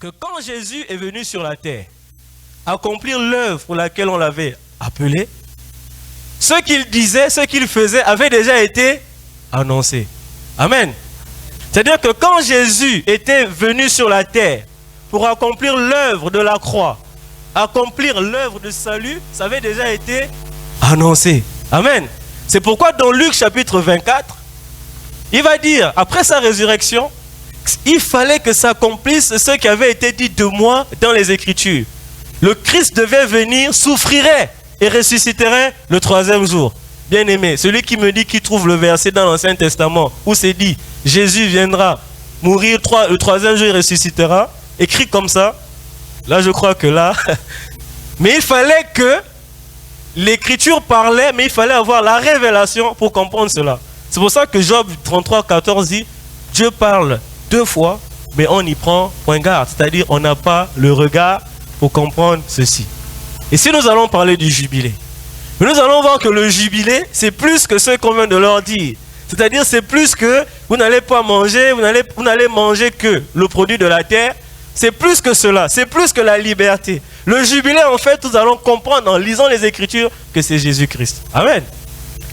que quand Jésus est venu sur la terre, accomplir l'œuvre pour laquelle on l'avait appelé, ce qu'il disait, ce qu'il faisait avait déjà été annoncé. Amen. C'est-à-dire que quand Jésus était venu sur la terre pour accomplir l'œuvre de la croix, accomplir l'œuvre de salut, ça avait déjà été annoncé. Amen. C'est pourquoi dans Luc chapitre 24, il va dire, après sa résurrection, il fallait que s'accomplisse ce qui avait été dit de moi dans les Écritures. Le Christ devait venir, souffrirait et ressusciterait le troisième jour. Bien-aimé, celui qui me dit qu'il trouve le verset dans l'Ancien Testament où c'est dit Jésus viendra mourir le troisième jour, il ressuscitera, écrit comme ça, là je crois que là, mais il fallait que l'Écriture parlait, mais il fallait avoir la révélation pour comprendre cela. C'est pour ça que Job 33, 14 dit Dieu parle 2 fois, mais on y prend point garde, c'est-à-dire on n'a pas le regard pour comprendre ceci. Et si nous allons parler du jubilé, nous allons voir que le jubilé, c'est plus que ce qu'on vient de leur dire. C'est-à-dire, c'est plus que vous n'allez pas manger, vous n'allez manger que le produit de la terre. C'est plus que cela, c'est plus que la liberté. Le jubilé, en fait, nous allons comprendre en lisant les Écritures que c'est Jésus-Christ. Amen.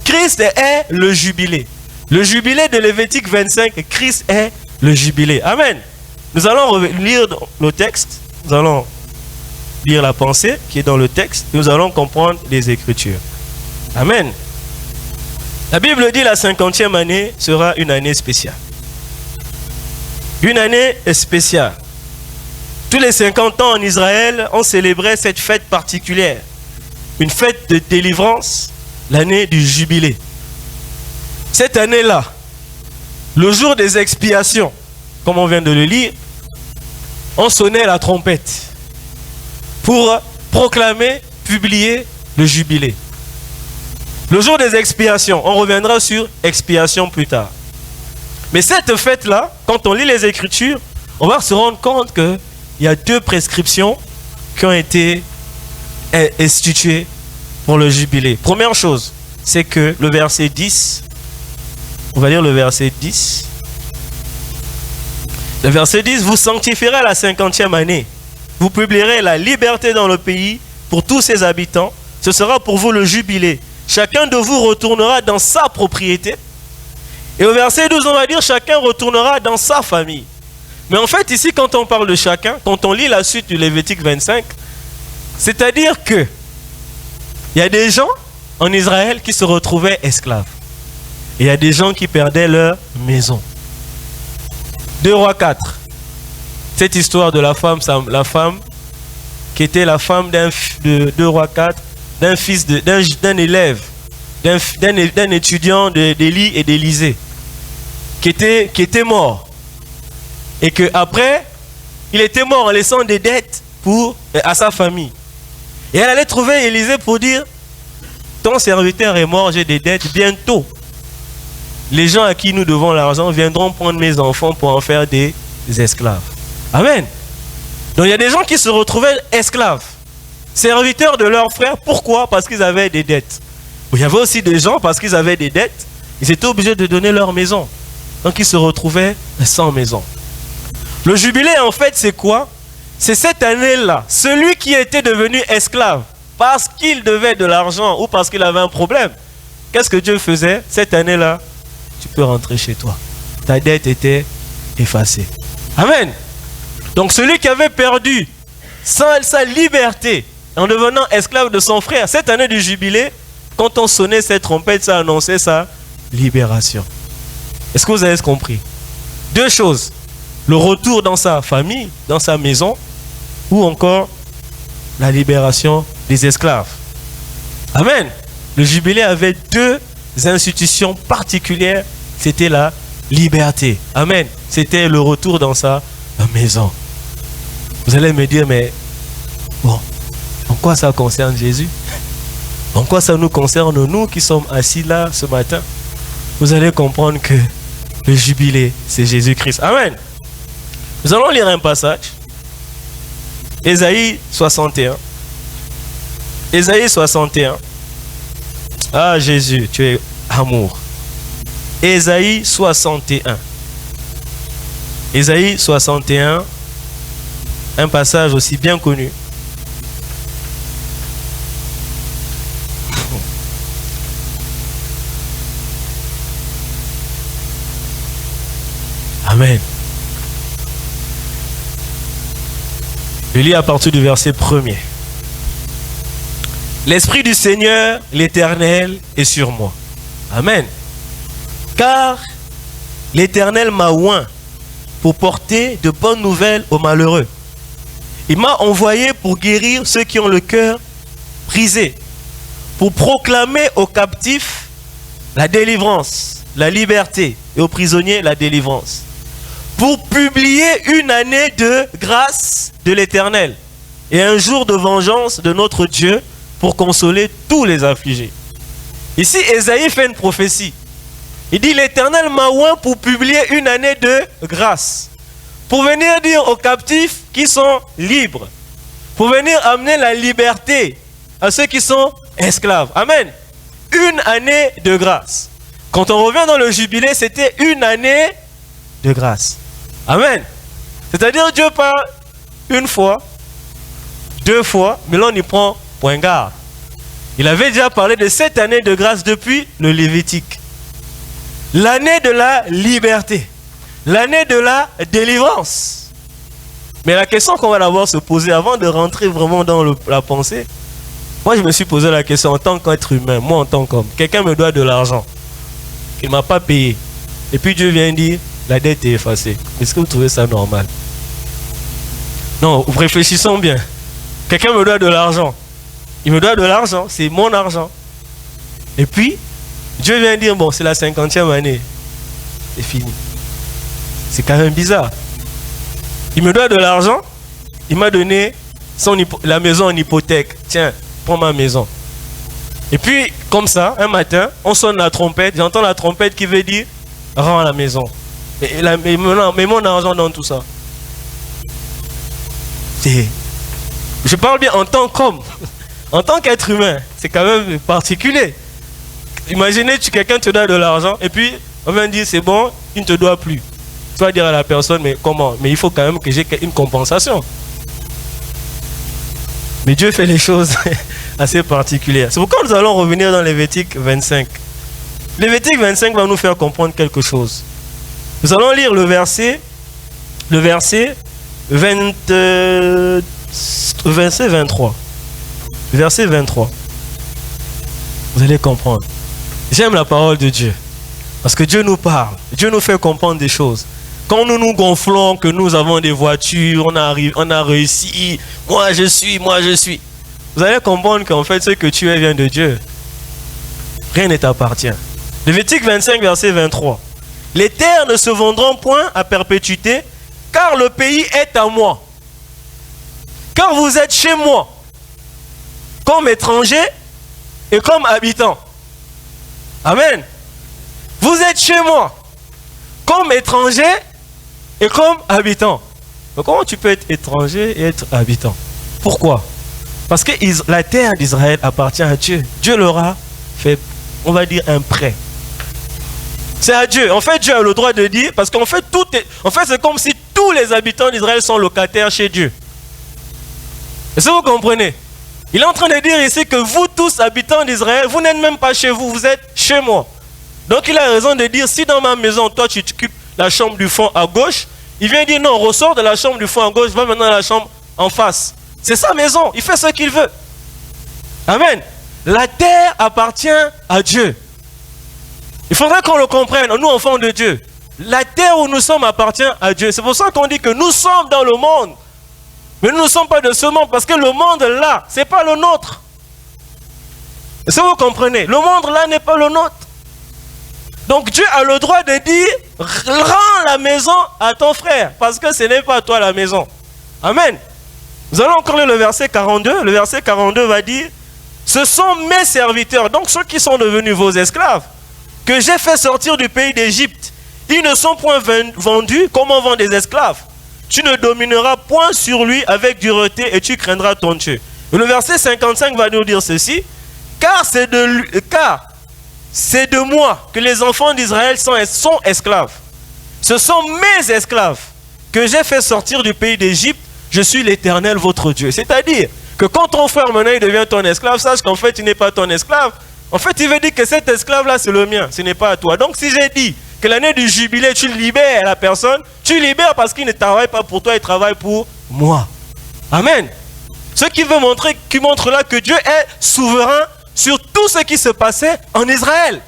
Christ est le jubilé. Le jubilé de Lévitique 25, Christ est le jubilé. Amen. Nous allons lire le texte, nous allons lire la pensée qui est dans le texte, nous allons comprendre les Écritures. Amen. La Bible dit la 50e année sera une année spéciale. Une année spéciale. Tous les 50 ans en Israël, on célébrait cette fête particulière. Une fête de délivrance, l'année du jubilé. Cette année-là, le jour des expiations, comme on vient de le lire, on sonnait la trompette pour proclamer, publier le jubilé. Le jour des expiations, on reviendra sur expiation plus tard. Mais cette fête-là, quand on lit les Écritures, on va se rendre compte qu'il y a 2 prescriptions qui ont été instituées pour le jubilé. Première chose, c'est que le verset 10, on va lire le verset 10. Le verset 10, vous sanctifierez la 50e année. Vous publierez la liberté dans le pays pour tous ses habitants. Ce sera pour vous le jubilé. Chacun de vous retournera dans sa propriété. Et au verset 12, on va dire chacun retournera dans sa famille. Mais en fait, ici, quand on parle de chacun, quand on lit la suite du Lévitique 25, c'est-à-dire que il y a des gens en Israël qui se retrouvaient esclaves. Et il y a des gens qui perdaient leur maison. 2 Rois 4. Cette histoire de la femme qui était la femme de 2 Rois 4, d'un élève, d'un étudiant d'Élie et d'Élisée, qui était mort. Et qu'après, il était mort en laissant des dettes à sa famille. Et elle allait trouver Élisée pour dire, ton serviteur est mort, j'ai des dettes, bientôt. Les gens à qui nous devons l'argent viendront prendre mes enfants pour en faire des esclaves. Amen. Donc il y a des gens qui se retrouvaient esclaves, serviteurs de leurs frères. Pourquoi? Parce qu'ils avaient des dettes. Il y avait aussi des gens, parce qu'ils avaient des dettes, ils étaient obligés de donner leur maison. Donc ils se retrouvaient sans maison. Le jubilé, en fait, c'est quoi? C'est cette année-là. Celui qui était devenu esclave parce qu'il devait de l'argent ou parce qu'il avait un problème, qu'est-ce que Dieu faisait? Cette année-là, tu peux rentrer chez toi. Ta dette était effacée. Amen. Donc celui qui avait perdu sa liberté en devenant esclave de son frère, cette année du jubilé, quand on sonnait cette trompette, ça annonçait sa libération. Est-ce que vous avez compris? 2 choses. Le retour dans sa famille, dans sa maison, ou encore la libération des esclaves. Amen. Le jubilé avait 2 institutions particulières. C'était la liberté. Amen. C'était le retour dans sa maison. Vous allez me dire, mais bon, en quoi ça concerne Jésus? En quoi ça nous concerne, nous qui sommes assis là ce matin? Vous allez comprendre que le jubilé, c'est Jésus-Christ. Amen. Nous allons lire un passage. Ésaïe 61. Ésaïe 61. Ah Jésus, tu es amour. Ésaïe 61. Ésaïe 61. Un passage aussi bien connu. Amen. Je lis à partir du verset 1er. L'Esprit du Seigneur, l'Éternel, est sur moi. Amen. Car l'Éternel m'a oint pour porter de bonnes nouvelles aux malheureux. Il m'a envoyé pour guérir ceux qui ont le cœur brisé, pour proclamer aux captifs la délivrance, la liberté, et aux prisonniers la délivrance, pour publier une année de grâce de l'Éternel et un jour de vengeance de notre Dieu pour consoler tous les affligés. Ici, Ésaïe fait une prophétie. Il dit, l'Éternel m'a oint pour publier une année de grâce, pour venir dire aux captifs qui sont libres, pour venir amener la liberté à ceux qui sont esclaves. Amen. Une année de grâce. Quand on revient dans le jubilé, c'était une année de grâce. Amen. C'est-à-dire Dieu parle une fois, deux fois, mais là on y prend point garde. Il avait déjà parlé de cette année de grâce depuis le Lévitique. L'année de la liberté. L'année de la délivrance. Mais la question qu'on va d'abord se poser avant de rentrer vraiment dans la pensée, moi je me suis posé la question en tant qu'être humain, moi en tant qu'homme, quelqu'un me doit de l'argent, qu'il ne m'a pas payé. Et puis Dieu vient dire, la dette est effacée. Est-ce que vous trouvez ça normal? Non, réfléchissons bien. Quelqu'un me doit de l'argent. Il me doit de l'argent, c'est mon argent. Et puis, Dieu vient dire, bon, c'est la 50e année. C'est fini. C'est quand même bizarre. Il me doit de l'argent, il m'a donné la maison en hypothèque. Tiens, prends ma maison. Et puis, comme ça, un matin, on sonne la trompette, j'entends la trompette qui veut dire, rends la maison. Mais mon argent dans tout ça. Je parle bien en tant qu'homme. En tant qu'être humain, c'est quand même particulier. Imaginez, quelqu'un te donne de l'argent et puis on vient dire c'est bon, il ne te doit plus. Tu vas dire à la personne, mais comment? Mais il faut quand même que j'ai une compensation. Mais Dieu fait les choses assez particulières. C'est pourquoi nous allons revenir dans Lévitique 25. Lévitique 25 va nous faire comprendre quelque chose. Nous allons lire le verset 23. Verset 23. Vous allez comprendre. J'aime la parole de Dieu. Parce que Dieu nous parle. Dieu nous fait comprendre des choses. Quand nous nous gonflons, que nous avons des voitures, on a réussi, moi je suis. Vous allez comprendre qu'en fait ce que tu es vient de Dieu. Rien ne t'appartient. Lévitique 25, verset 23. Les terres ne se vendront point à perpétuité, car le pays est à moi. Car vous êtes chez moi, comme étrangers et comme habitants. Amen. Vous êtes chez moi, comme étrangers et comme habitants. Mais comment tu peux être étranger et être habitant? Pourquoi? Parce que la terre d'Israël appartient à Dieu. Dieu leur a fait, on va dire, un prêt. C'est à Dieu. En fait, Dieu a le droit de dire, parce qu'en fait, c'est comme si tous les habitants d'Israël sont locataires chez Dieu. Est-ce que vous comprenez? Il est en train de dire ici que vous tous, habitants d'Israël, vous n'êtes même pas chez vous, vous êtes chez moi. Donc il a raison de dire, si dans ma maison, toi tu occupes la chambre du fond à gauche, il vient dire non, ressort de la chambre du fond à gauche, va maintenant dans la chambre en face. C'est sa maison, il fait ce qu'il veut. Amen. La terre appartient à Dieu. Il faudrait qu'on le comprenne, nous enfants de Dieu. La terre où nous sommes appartient à Dieu. C'est pour ça qu'on dit que nous sommes dans le monde. Mais nous ne sommes pas de ce monde, parce que le monde là, ce n'est pas le nôtre. Est-ce que vous comprenez? Le monde là n'est pas le nôtre. Donc Dieu a le droit de dire, rends la maison à ton frère, parce que ce n'est pas toi la maison. Amen. Nous allons encore lire le verset 42. Le verset 42 va dire, ce sont mes serviteurs, donc ceux qui sont devenus vos esclaves, que j'ai fait sortir du pays d'Égypte. Ils ne sont point vendus comme on vend des esclaves. Tu ne domineras point sur lui avec dureté et tu craindras ton Dieu. Et le verset 55 va nous dire ceci. Car c'est de moi que les enfants d'Israël sont esclaves. Ce sont mes esclaves que j'ai fait sortir du pays d'Égypte. je suis l'Éternel votre Dieu. C'est-à-dire que quand ton frère maintenant il devient ton esclave, sache qu'en fait il n'est pas ton esclave. En fait il veut dire que cet esclave-là c'est le mien, ce n'est pas à toi. Donc si j'ai dit que l'année du jubilé tu libères la personne, tu libères parce qu'il ne travaille pas pour toi, il travaille pour moi. Amen. Ce qui veut montrer, qui montre là que Dieu est souverain sur tout ce qui se passait en Israël.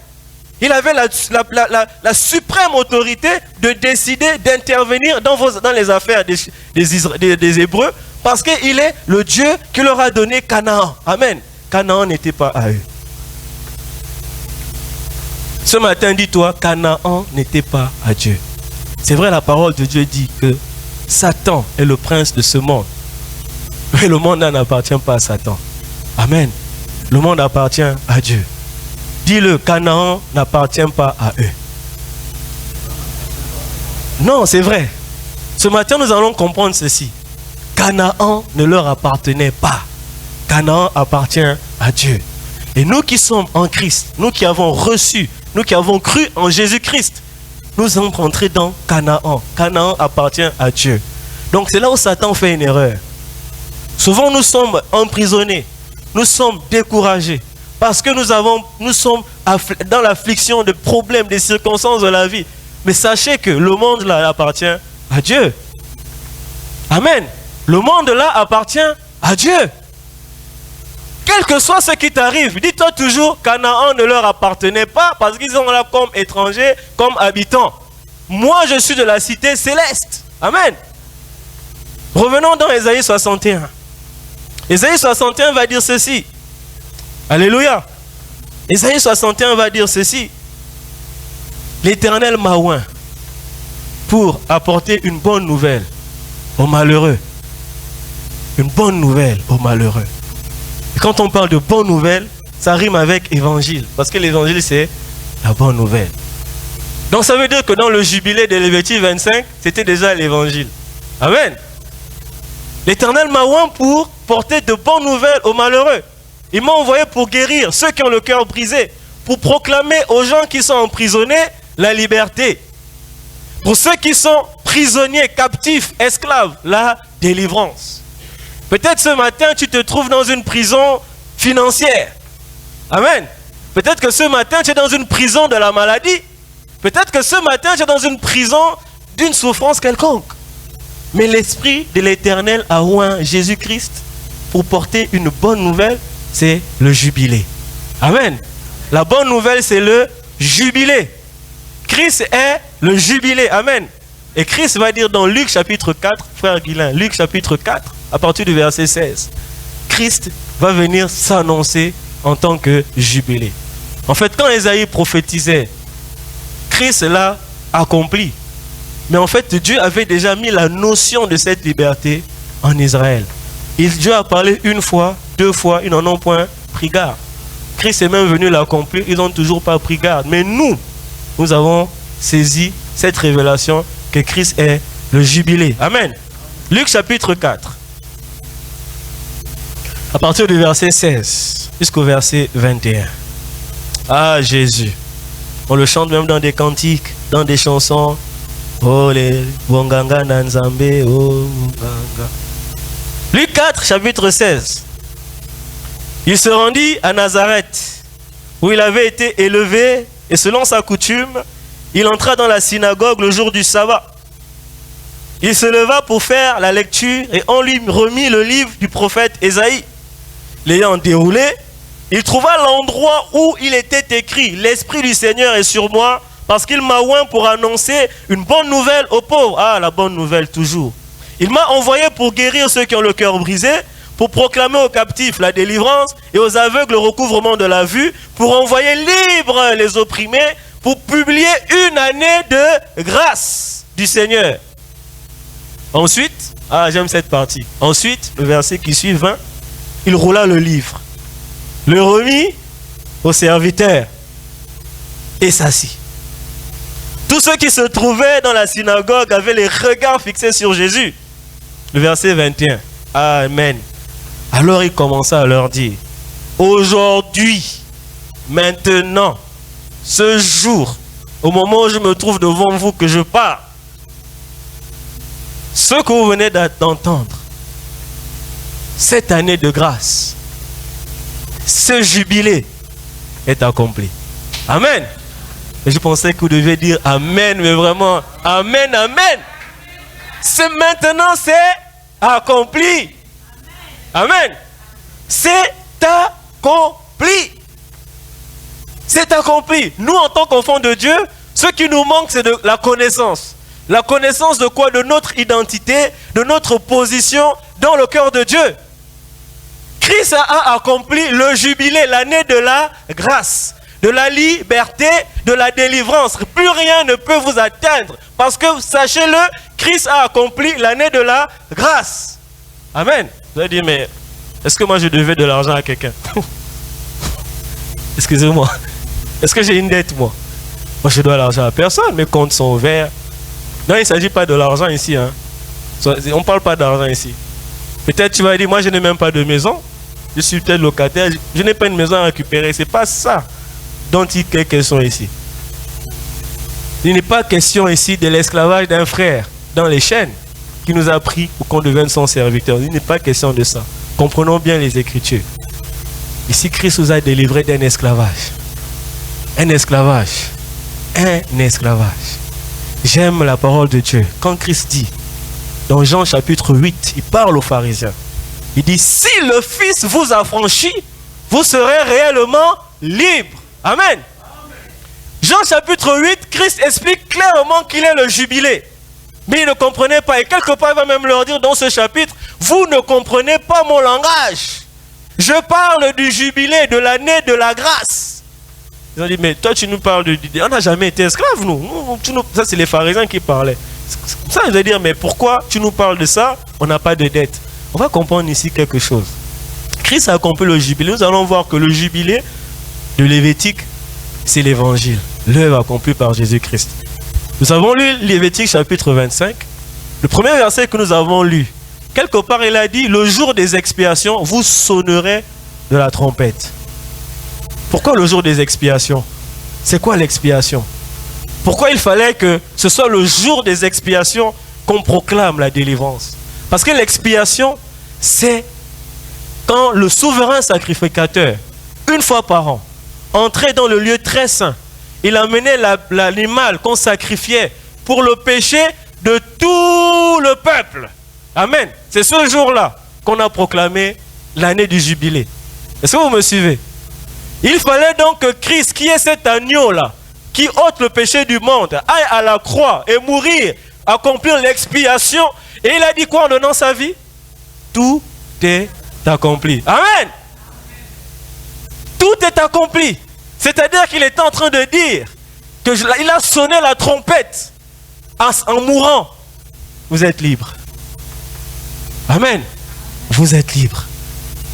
Il avait la suprême autorité de décider d'intervenir dans les affaires des Hébreux parce qu'il est le Dieu qui leur a donné Canaan. Amen. Canaan n'était pas à eux. Ce matin, dis-toi, Canaan n'était pas à Dieu. C'est vrai, la parole de Dieu dit que Satan est le prince de ce monde. Mais le monde n'appartient pas à Satan. Amen. Le monde appartient à Dieu. Dis-le, Canaan n'appartient pas à eux. Non, c'est vrai. Ce matin, nous allons comprendre ceci. Canaan ne leur appartenait pas. Canaan appartient à Dieu. Et nous qui sommes en Christ, nous qui avons reçu, nous qui avons cru en Jésus-Christ, nous sommes rentrés dans Canaan. Canaan appartient à Dieu. Donc c'est là où Satan fait une erreur. Souvent nous sommes emprisonnés, nous sommes découragés. Parce que nous sommes dans l'affliction de problèmes, des circonstances de la vie. Mais sachez que le monde là appartient à Dieu. Amen. Le monde là appartient à Dieu. Quel que soit ce qui t'arrive, dis-toi toujours, Canaan ne leur appartenait pas parce qu'ils sont là comme étrangers, comme habitants. Moi, je suis de la cité céleste. Amen. Revenons dans Ésaïe 61. Ésaïe 61 va dire ceci. Alléluia. Ésaïe 61 va dire ceci. L'Éternel m'a oint pour apporter une bonne nouvelle aux malheureux. Une bonne nouvelle aux malheureux. Et quand on parle de bonne nouvelle, ça rime avec évangile. Parce que l'évangile, c'est la bonne nouvelle. Donc ça veut dire que dans le jubilé de Lévitique 25, c'était déjà l'évangile. Amen. L'Éternel m'a oint pour porter de bonnes nouvelles aux malheureux. Il m'a envoyé pour guérir ceux qui ont le cœur brisé, pour proclamer aux gens qui sont emprisonnés la liberté. Pour ceux qui sont prisonniers, captifs, esclaves, la délivrance. Peut-être ce matin, tu te trouves dans une prison financière. Amen. Peut-être que ce matin, tu es dans une prison de la maladie. Peut-être que ce matin, tu es dans une prison d'une souffrance quelconque. Mais l'Esprit de l'Éternel a oint Jésus-Christ pour porter une bonne nouvelle, c'est le jubilé. Amen. La bonne nouvelle, c'est le jubilé. Christ est le jubilé. Amen. Et Christ va dire dans Luc chapitre 4, frère Guilain, Luc chapitre 4, à partir du verset 16, Christ va venir s'annoncer en tant que jubilé. En fait, quand Ésaïe prophétisait, Christ l'a accompli. Mais en fait, Dieu avait déjà mis la notion de cette liberté en Israël. Et Dieu a parlé une fois, deux fois, ils n'en ont point pris garde. Christ est même venu l'accomplir, ils n'ont toujours pas pris garde. Mais nous avons saisi cette révélation que Christ est le jubilé. Amen. Luc chapitre 4. À partir du verset 16 jusqu'au verset 21. Ah, Jésus. On le chante même dans des cantiques, dans des chansons. Oh les Wonganga Nanzambe, oh Wonganga. Luc 4, chapitre 16. Il se rendit à Nazareth, où il avait été élevé, et selon sa coutume, il entra dans la synagogue le jour du sabbat. Il se leva pour faire la lecture, et on lui remit le livre du prophète Ésaïe. L'ayant déroulé, il trouva l'endroit où il était écrit « L'Esprit du Seigneur est sur moi, parce qu'il m'a oint pour annoncer une bonne nouvelle aux pauvres. » Ah, la bonne nouvelle toujours. Il m'a envoyé pour guérir ceux qui ont le cœur brisé, pour proclamer aux captifs la délivrance et aux aveugles le recouvrement de la vue, pour envoyer libres les opprimés, pour publier une année de grâce du Seigneur. Ensuite, ah j'aime cette partie. Ensuite, le verset qui suit, 20, il roula le livre, le remit au serviteur et s'assit. Tous ceux qui se trouvaient dans la synagogue avaient les regards fixés sur Jésus. Le verset 21. Amen. Alors il commença à leur dire, aujourd'hui, maintenant, ce jour, au moment où je me trouve devant vous, que je parle, ce que vous venez d'entendre, cette année de grâce, ce jubilé est accompli. Amen. Et je pensais que vous deviez dire Amen, mais vraiment, Amen, Amen. C'est maintenant, c'est accompli. Amen. C'est accompli. C'est accompli. Nous, en tant qu'enfants de Dieu, ce qui nous manque, c'est de la connaissance. La connaissance de quoi? De notre identité, de notre position dans le cœur de Dieu. Christ a accompli le jubilé, l'année de la grâce, de la liberté, de la délivrance. Plus rien ne peut vous atteindre. Parce que, sachez-le, Christ a accompli l'année de la grâce. Amen. Vous allez dire, mais est-ce que moi je devais de l'argent à quelqu'un? Excusez-moi. Est-ce que j'ai une dette, moi? Moi, je dois l'argent à personne. Mes comptes sont verts. Non, il ne s'agit pas de l'argent ici. Hein. On ne parle pas d'argent ici. Peut-être tu vas dire, moi, je n'ai même pas de maison. Je suis peut-être locataire. Je n'ai pas une maison à récupérer. Ce n'est pas ça dont il est question ici. Il n'est pas question ici de l'esclavage d'un frère dans les chaînes qui nous a pris pour qu'on devienne son serviteur. Il n'est pas question de ça. Comprenons bien les Écritures. Ici, Christ nous a délivré d'un esclavage. Un esclavage. Un esclavage. J'aime la parole de Dieu. Quand Christ dit, dans Jean chapitre 8, il parle aux pharisiens. Il dit, si le Fils vous affranchit, vous serez réellement libres. Amen. Jean chapitre 8, Christ explique clairement qu'il est le jubilé. Mais ils ne comprenaient pas. Et quelque part, il va même leur dire dans ce chapitre, vous ne comprenez pas mon langage. Je parle du jubilé, de l'année de la grâce. Ils ont dit, mais toi tu nous parles de... On n'a jamais été esclaves, nous. Ça, c'est les pharisiens qui parlaient. Ça, je veux dire, mais pourquoi tu nous parles de ça? On n'a pas de dette. On va comprendre ici quelque chose. Christ a accompli le jubilé. Nous allons voir que le jubilé de Lévitique, c'est l'évangile. L'œuvre accomplie par Jésus-Christ. Nous avons lu Lévitique chapitre 25. Le premier verset que nous avons lu, quelque part il a dit, le jour des expiations, vous sonnerez de la trompette. Pourquoi le jour des expiations? C'est quoi l'expiation? Pourquoi il fallait que ce soit le jour des expiations qu'on proclame la délivrance? Parce que l'expiation, c'est quand le souverain sacrificateur, une fois par an, entrait dans le lieu très saint. Il amenait l'animal qu'on sacrifiait pour le péché de tout le peuple. Amen. C'est ce jour-là qu'on a proclamé l'année du jubilé. Est-ce que vous me suivez? Il fallait donc que Christ, qui est cet agneau-là, qui ôte le péché du monde, aille à la croix et mourir, accomplir l'expiation. Et il a dit quoi en donnant sa vie? Tout est accompli. Amen. Tout est accompli. C'est-à-dire qu'il est en train de dire qu'il a sonné la trompette en mourant. Vous êtes libre. Amen. Vous êtes libre.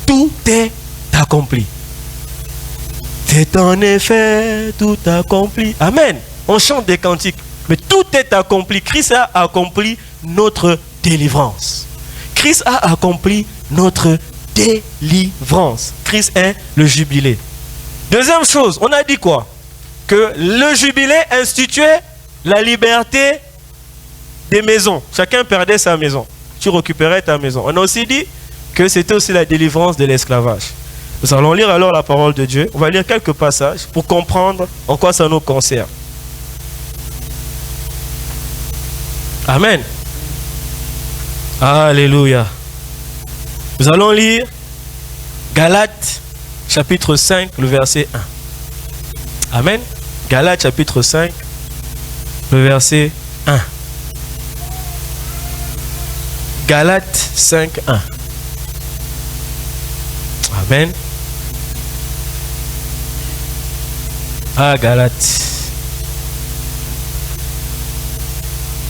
Tout est accompli. C'est en effet tout accompli. Amen. On chante des cantiques. Mais tout est accompli. Christ a accompli notre délivrance. Christ a accompli notre délivrance. Christ est le jubilé. Deuxième chose, on a dit quoi? Que le jubilé instituait la liberté des maisons. Chacun perdait sa maison. Tu récupérais ta maison. On a aussi dit que c'était aussi la délivrance de l'esclavage. Nous allons lire alors la parole de Dieu. On va lire quelques passages pour comprendre en quoi ça nous concerne. Amen. Alléluia. Nous allons lire Galates chapitre 5, le verset 1. Amen. Galates chapitre 5, le verset 1. Galates 5, 1. Amen. Ah, Galates.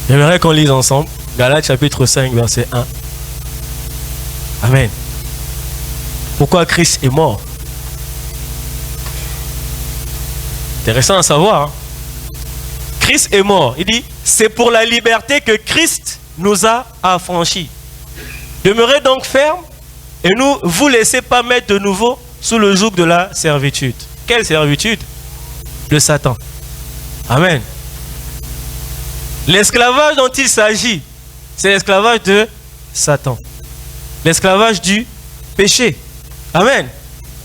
J'aimerais qu'on lise ensemble. Galates chapitre 5, verset 1. Amen. Pourquoi Christ est mort? Intéressant à savoir. Hein? Christ est mort. Il dit, c'est pour la liberté que Christ nous a affranchis. Demeurez donc ferme et ne vous laissez pas mettre de nouveau sous le joug de la servitude. Quelle servitude? De Satan. Amen. L'esclavage dont il s'agit, c'est l'esclavage de Satan. L'esclavage du péché. Amen.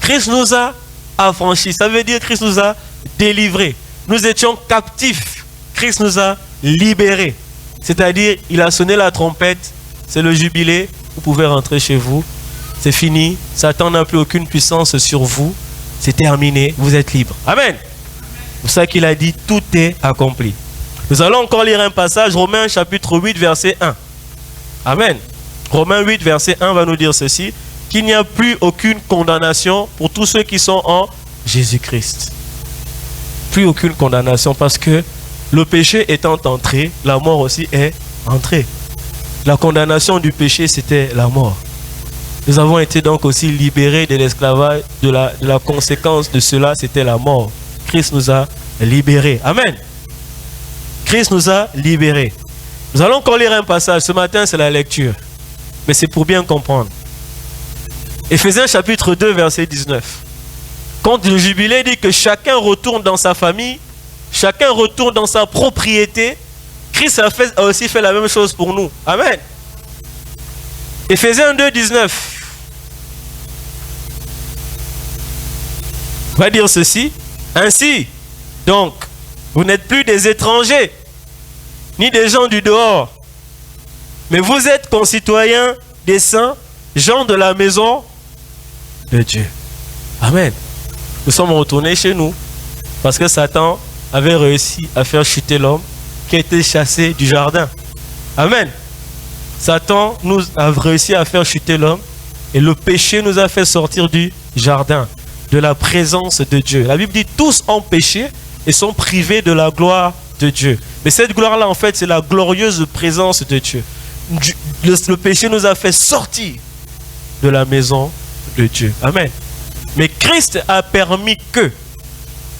Christ nous a affranchis. Ça veut dire Christ nous a délivrés. Nous étions captifs. Christ nous a libérés. C'est-à-dire, il a sonné la trompette. C'est le jubilé. Vous pouvez rentrer chez vous. C'est fini. Satan n'a plus aucune puissance sur vous. C'est terminé. Vous êtes libre. Amen. C'est pour ça qu'il a dit, tout est accompli. Nous allons encore lire un passage, Romains chapitre 8, verset 1. Amen. Romains 8, verset 1 va nous dire ceci, qu'il n'y a plus aucune condamnation pour tous ceux qui sont en Jésus-Christ. Plus aucune condamnation parce que le péché étant entré, la mort aussi est entrée. La condamnation du péché, c'était la mort. Nous avons été donc aussi libérés de l'esclavage, de la conséquence de cela, c'était la mort. Christ nous a libérés. Amen. Christ nous a libérés. Nous allons encore lire un passage. Ce matin, c'est la lecture. Mais c'est pour bien comprendre. Éphésiens chapitre 2, verset 19. Quand le jubilé dit que chacun retourne dans sa famille, chacun retourne dans sa propriété, Christ a aussi fait la même chose pour nous. Amen. Éphésiens 2, 19. Va dire ceci. Ainsi, donc, vous n'êtes plus des étrangers, ni des gens du dehors, mais vous êtes concitoyens des saints, gens de la maison de Dieu. Amen. Nous sommes retournés chez nous, parce que Satan avait réussi à faire chuter l'homme qui a été chassé du jardin. Amen. Satan nous a réussi à faire chuter l'homme, et le péché nous a fait sortir du jardin, de la présence de Dieu. La Bible dit tous ont péché et sont privés de la gloire de Dieu. Mais cette gloire-là, en fait, c'est la glorieuse présence de Dieu. Le péché nous a fait sortir de la maison de Dieu. Amen. Mais Christ a permis que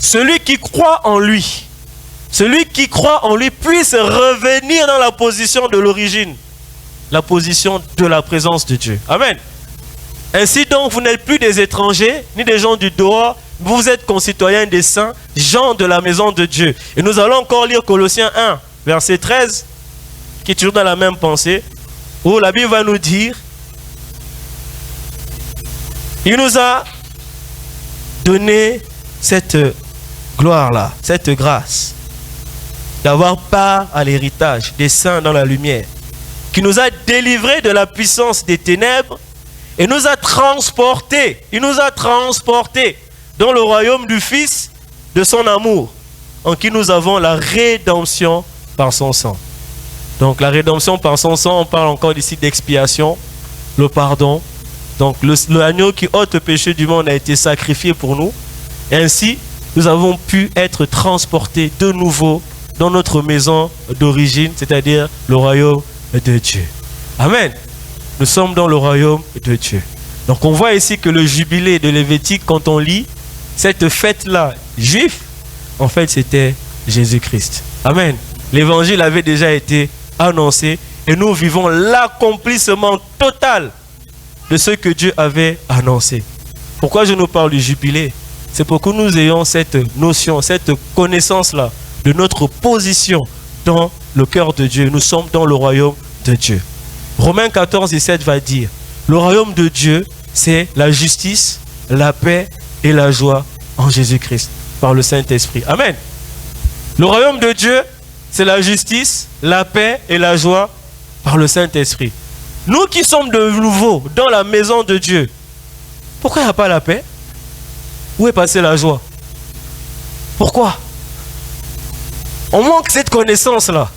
celui qui croit en lui puisse revenir dans la position de l'origine, la position de la présence de Dieu. Amen. Ainsi donc, vous n'êtes plus des étrangers, ni des gens du dehors, vous êtes concitoyens des saints, gens de la maison de Dieu. Et nous allons encore lire Colossiens 1, verset 13, qui est toujours dans la même pensée, où la Bible va nous dire, il nous a donné cette gloire-là, cette grâce, d'avoir part à l'héritage des saints dans la lumière, qui nous a délivrés de la puissance des ténèbres, et nous a transportés, il nous a transportés dans le royaume du Fils de son amour, en qui nous avons la rédemption par son sang. Donc la rédemption par son sang, on parle encore ici d'expiation, le pardon. Donc l'agneau qui ôte le péché du monde a été sacrifié pour nous. Et ainsi, nous avons pu être transportés de nouveau dans notre maison d'origine, c'est-à-dire le royaume de Dieu. Amen. Nous sommes dans le royaume de Dieu. Donc on voit ici que le jubilé de Lévitique, quand on lit cette fête-là, juif, en fait c'était Jésus-Christ. Amen. L'évangile avait déjà été annoncé et nous vivons l'accomplissement total de ce que Dieu avait annoncé. Pourquoi je nous parle du jubilé? C'est pour que nous ayons cette notion, cette connaissance-là de notre position dans le cœur de Dieu. Nous sommes dans le royaume de Dieu. Romains 14, 17 va dire, le royaume de Dieu, c'est la justice, la paix et la joie en Jésus-Christ, par le Saint-Esprit. Amen. Le royaume de Dieu, c'est la justice, la paix et la joie par le Saint-Esprit. Nous qui sommes de nouveau dans la maison de Dieu, pourquoi il n'y a pas la paix? Où est passée la joie? Pourquoi? On manque cette connaissance-là.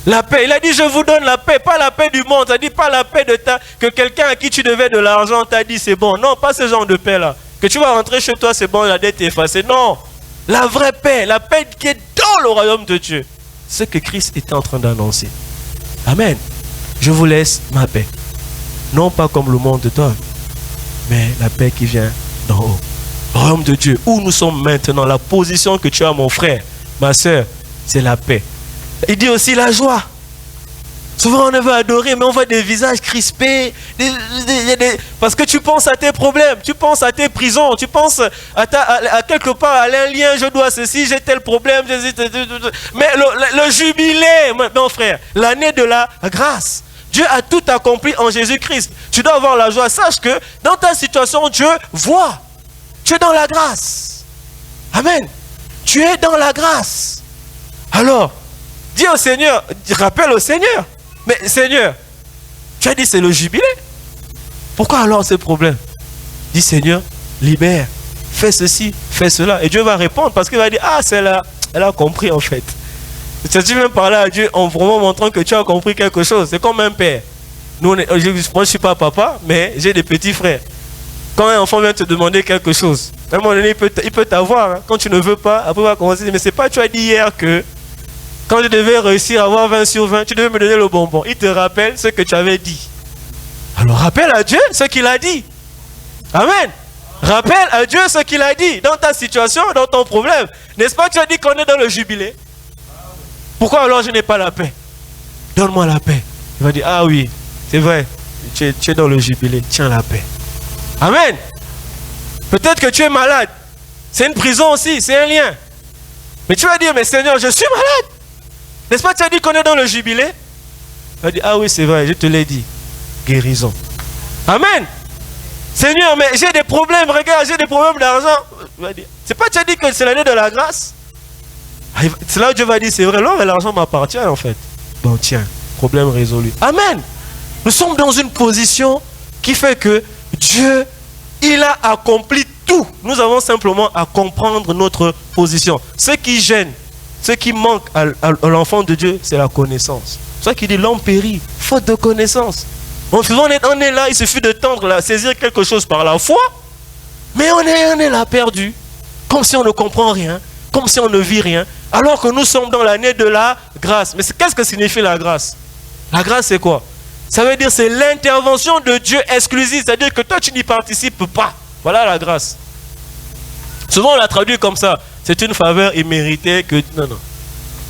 La paix, il a dit je vous donne la paix, pas la paix du monde, il a dit pas la paix de que quelqu'un à qui tu devais de l'argent t'a dit c'est bon, non, pas ce genre de paix là, que tu vas rentrer chez toi c'est bon, la dette est effacée, non, la vraie paix, la paix qui est dans le royaume de Dieu, ce que Christ était en train d'annoncer. Amen. Je vous laisse ma paix, non pas comme le monde donne, mais la paix qui vient d'en haut, le royaume de Dieu, où nous sommes maintenant, la position que tu as mon frère, ma soeur, c'est la paix. Il dit aussi la joie. Souvent on veut adorer, mais on voit des visages crispés. Parce que tu penses à tes problèmes, tu penses à tes prisons, tu penses à quelque part à un lien, je dois ceci, j'ai tel problème. Mais le jubilé, mon frère, l'année de la grâce, Dieu a tout accompli en Jésus-Christ. Tu dois avoir la joie. Sache que dans ta situation, Dieu voit. Tu es dans la grâce. Amen. Tu es dans la grâce. Alors, dis au Seigneur, rappelle au Seigneur. Mais Seigneur, tu as dit c'est le jubilé. Pourquoi alors ce problème? Dis Seigneur, libère. Fais ceci, fais cela. Et Dieu va répondre parce qu'il va dire, ah, celle-là, elle a compris en fait. Tu viens parler à Dieu en vraiment montrant que tu as compris quelque chose. C'est comme un père. Moi, je ne suis pas papa, mais j'ai des petits frères. Quand un enfant vient te demander quelque chose, à un moment donné, il peut t'avoir. Hein. Quand tu ne veux pas, après il va commencer à dire, mais c'est pas tu as dit hier que quand je devais réussir à avoir 20 sur 20, tu devais me donner le bonbon. Il te rappelle ce que tu avais dit. Alors rappelle à Dieu ce qu'il a dit. Amen. Rappelle à Dieu ce qu'il a dit dans ta situation, dans ton problème. N'est-ce pas, tu as dit qu'on est dans le jubilé? Pourquoi alors je n'ai pas la paix? Donne-moi la paix. Il va dire, ah oui, c'est vrai, tu es dans le jubilé, tiens la paix. Amen. Peut-être que tu es malade. C'est une prison aussi, c'est un lien. Mais tu vas dire, mais Seigneur, je suis malade. N'est-ce pas, tu as dit qu'on est dans le jubilé? Il va dire, ah oui, c'est vrai, je te l'ai dit. Guérison. Amen. Seigneur, mais j'ai des problèmes, regarde, j'ai des problèmes d'argent. C'est pas tu as dit que c'est l'année de la grâce? C'est là où Dieu va dire, c'est vrai, l'or et l'argent m'appartiennent en fait. Bon tiens, problème résolu. Amen. Nous sommes dans une position qui fait que Dieu, il a accompli tout. Nous avons simplement à comprendre notre position. Ce qui gêne, ce qui manque à l'enfant de Dieu, c'est la connaissance. C'est ça qui dit l'homme périt, faute de connaissance. On est là, il suffit de tendre, là, saisir quelque chose par la foi, mais on est là perdu, comme si on ne comprend rien, comme si on ne vit rien, alors que nous sommes dans l'année de la grâce. Mais qu'est-ce que signifie la grâce? La grâce, c'est quoi? Ça veut dire c'est l'intervention de Dieu exclusive, c'est-à-dire que toi, tu n'y participes pas. Voilà la grâce. Souvent, on la traduit comme ça. C'est une faveur imméritée que... Non.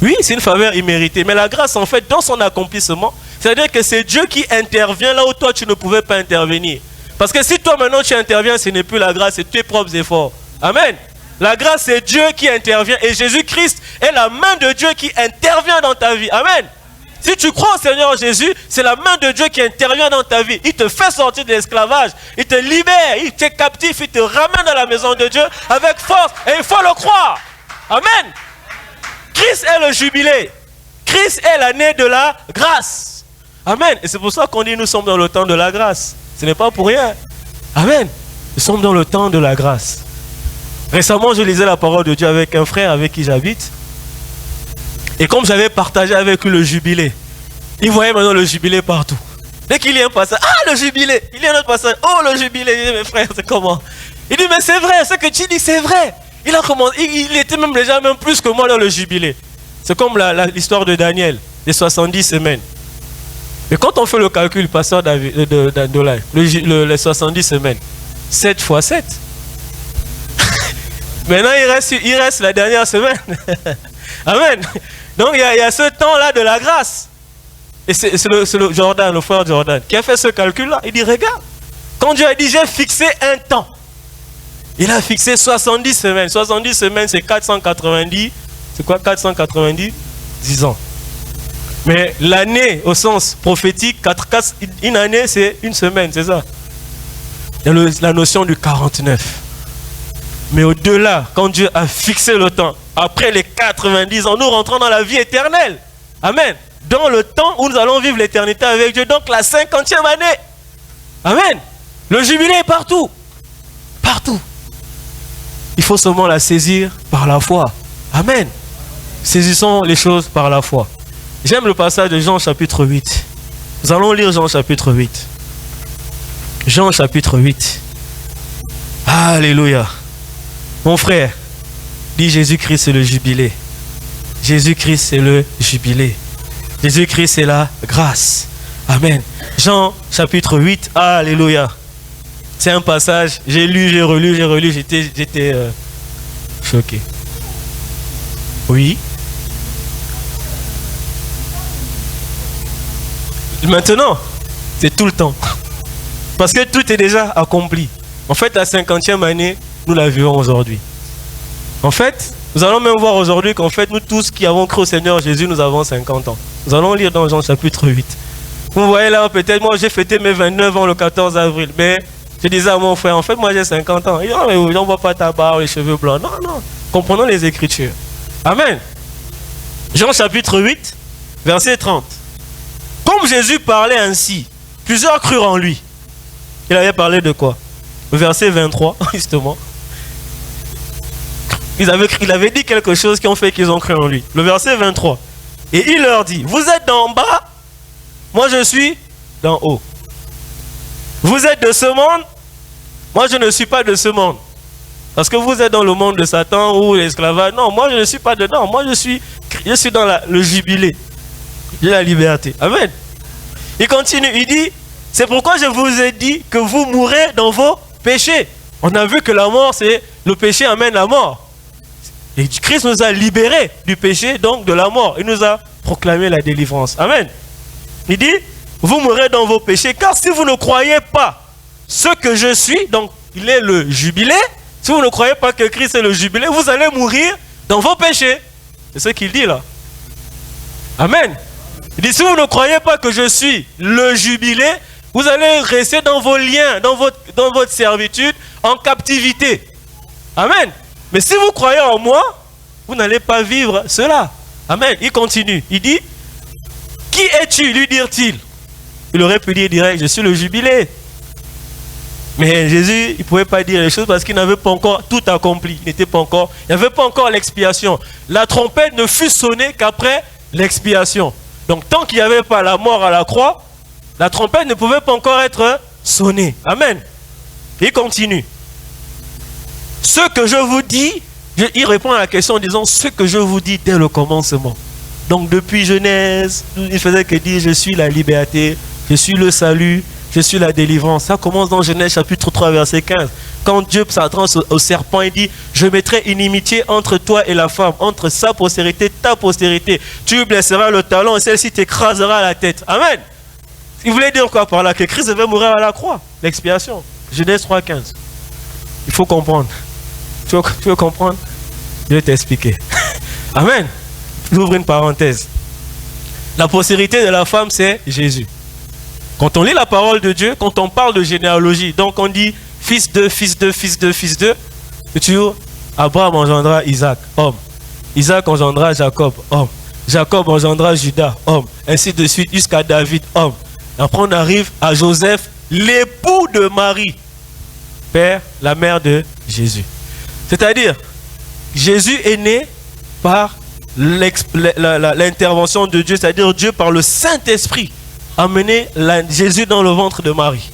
Oui, c'est une faveur imméritée. Mais la grâce, en fait, dans son accomplissement, c'est-à-dire que c'est Dieu qui intervient là où toi, tu ne pouvais pas intervenir. Parce que si toi, maintenant, tu interviens, ce n'est plus la grâce, c'est tes propres efforts. Amen. La grâce, c'est Dieu qui intervient. Et Jésus-Christ est la main de Dieu qui intervient dans ta vie. Amen. Si tu crois au Seigneur Jésus, c'est la main de Dieu qui intervient dans ta vie. Il te fait sortir de l'esclavage. Il te libère. Il t'est captif. Il te ramène dans la maison de Dieu avec force. Et il faut le croire. Amen. Christ est le jubilé. Christ est l'année de la grâce. Amen. Et c'est pour ça qu'on dit nous sommes dans le temps de la grâce. Ce n'est pas pour rien. Amen. Nous sommes dans le temps de la grâce. Récemment, je lisais la parole de Dieu avec un frère avec qui j'habite. Et comme j'avais partagé avec lui le jubilé, il voyait maintenant le jubilé partout. Dès qu'il y a un passage, ah le jubilé. Il y a un autre passage, oh le jubilé. Il dit, mes frères, c'est comment? Il dit, mais c'est vrai, ce que tu dis, c'est vrai. Il a commencé, il était même déjà même plus que moi dans le jubilé. C'est comme l'histoire de Daniel, les 70 semaines. Mais quand on fait le calcul, pasteur d'Andolai, les 70 semaines, 7 fois 7. Maintenant, il reste la dernière semaine. Amen. Donc, il y a ce temps-là de la grâce. Et c'est le Jordan, le frère Jordan, qui a fait ce calcul-là. Il dit, regarde, quand Dieu a dit, j'ai fixé un temps, il a fixé 70 semaines. 70 semaines, c'est 490. C'est quoi 490? 10 ans. Mais l'année, au sens prophétique, une année, c'est une semaine, c'est ça. Il y a la notion du 49. Mais au-delà, quand Dieu a fixé le temps, après les 90 ans, nous rentrons dans la vie éternelle. Amen. Dans le temps où nous allons vivre l'éternité avec Dieu, donc la 50e année. Amen. Le jubilé est partout. Partout. Il faut seulement la saisir par la foi. Amen. Saisissons les choses par la foi. J'aime le passage de Jean chapitre 8. Nous allons lire Jean chapitre 8. Jean chapitre 8. Alléluia. Mon frère, dis Jésus-Christ c'est le jubilé. Jésus-Christ c'est le jubilé. Jésus-Christ c'est la grâce. Amen. Jean chapitre 8. Alléluia. C'est un passage, j'ai lu, j'ai relu, j'étais choqué. Oui. Maintenant, c'est tout le temps. Parce que tout est déjà accompli. En fait, la 50e année, nous la vivons aujourd'hui. En fait, nous allons même voir aujourd'hui qu'en fait, nous tous qui avons cru au Seigneur Jésus, nous avons 50 ans. Nous allons lire dans Jean chapitre 8. Vous voyez là, peut-être, moi j'ai fêté mes 29 ans le 14 avril. Mais je disais à mon frère, en fait, moi j'ai 50 ans. Il dit, oh, mais on ne voit pas ta barbe, les cheveux blancs. Non, non. Comprenons les Écritures. Amen. Jean chapitre 8, verset 30. Comme Jésus parlait ainsi, plusieurs crurent en lui. Il avait parlé de quoi? Verset 23, justement. Il avait dit quelque chose qui ont fait qu'ils ont cru en lui. Le verset 23. Et il leur dit, vous êtes d'en bas, moi je suis d'en haut. Vous êtes de ce monde, moi je ne suis pas de ce monde. Parce que vous êtes dans le monde de Satan ou l'esclavage. Non, moi je ne suis pas dedans. Moi je suis dans le jubilé. J'ai la liberté. Amen. Il continue, il dit, c'est pourquoi je vous ai dit que vous mourrez dans vos péchés. On a vu que la mort, c'est le péché amène la mort. Et Christ nous a libérés du péché, donc de la mort. Il nous a proclamé la délivrance. Amen. Il dit, vous mourrez dans vos péchés, car si vous ne croyez pas ce que je suis, donc il est le jubilé, si vous ne croyez pas que Christ est le jubilé, vous allez mourir dans vos péchés. C'est ce qu'il dit là. Amen. Il dit, si vous ne croyez pas que je suis le jubilé, vous allez rester dans vos liens, dans votre servitude, en captivité. Amen. Mais si vous croyez en moi, vous n'allez pas vivre cela. Amen. Il continue. Il dit, qui es-tu, lui dire-t-il? Il aurait pu dire direct, je suis le jubilé. Mais Jésus, il ne pouvait pas dire les choses parce qu'il n'avait pas encore tout accompli. Il n'y avait pas encore l'expiation. La trompette ne fut sonnée qu'après l'expiation. Donc tant qu'il n'y avait pas la mort à la croix, la trompette ne pouvait pas encore être sonnée. Amen. Il continue. Ce que je vous dis, il répond à la question en disant ce que je vous dis dès le commencement. Donc depuis Genèse, il faisait que dire je suis la liberté, je suis le salut, je suis la délivrance. Ça commence dans Genèse chapitre 3 verset 15. Quand Dieu s'adresse au serpent, il dit je mettrai inimitié entre toi et la femme, entre sa postérité, ta postérité. Tu lui blesseras le talon et celle-ci t'écrasera la tête. Amen. Il voulait dire quoi par là? Que Christ devait mourir à la croix. L'expiation. Genèse 3 15. Il faut comprendre. Tu veux comprendre? Je vais t'expliquer. Amen. J'ouvre une parenthèse. La postérité de la femme, c'est Jésus. Quand on lit la parole de Dieu, quand on parle de généalogie, donc on dit fils de, fils de, fils de, fils de, toujours Abraham engendra Isaac, homme. Isaac engendra Jacob, homme. Jacob engendra Judas, homme. Ainsi de suite jusqu'à David, homme. Après on arrive à Joseph, l'époux de Marie, père, la mère de Jésus. C'est-à-dire, Jésus est né par l'intervention de Dieu, c'est-à-dire Dieu par le Saint-Esprit a mené Jésus dans le ventre de Marie.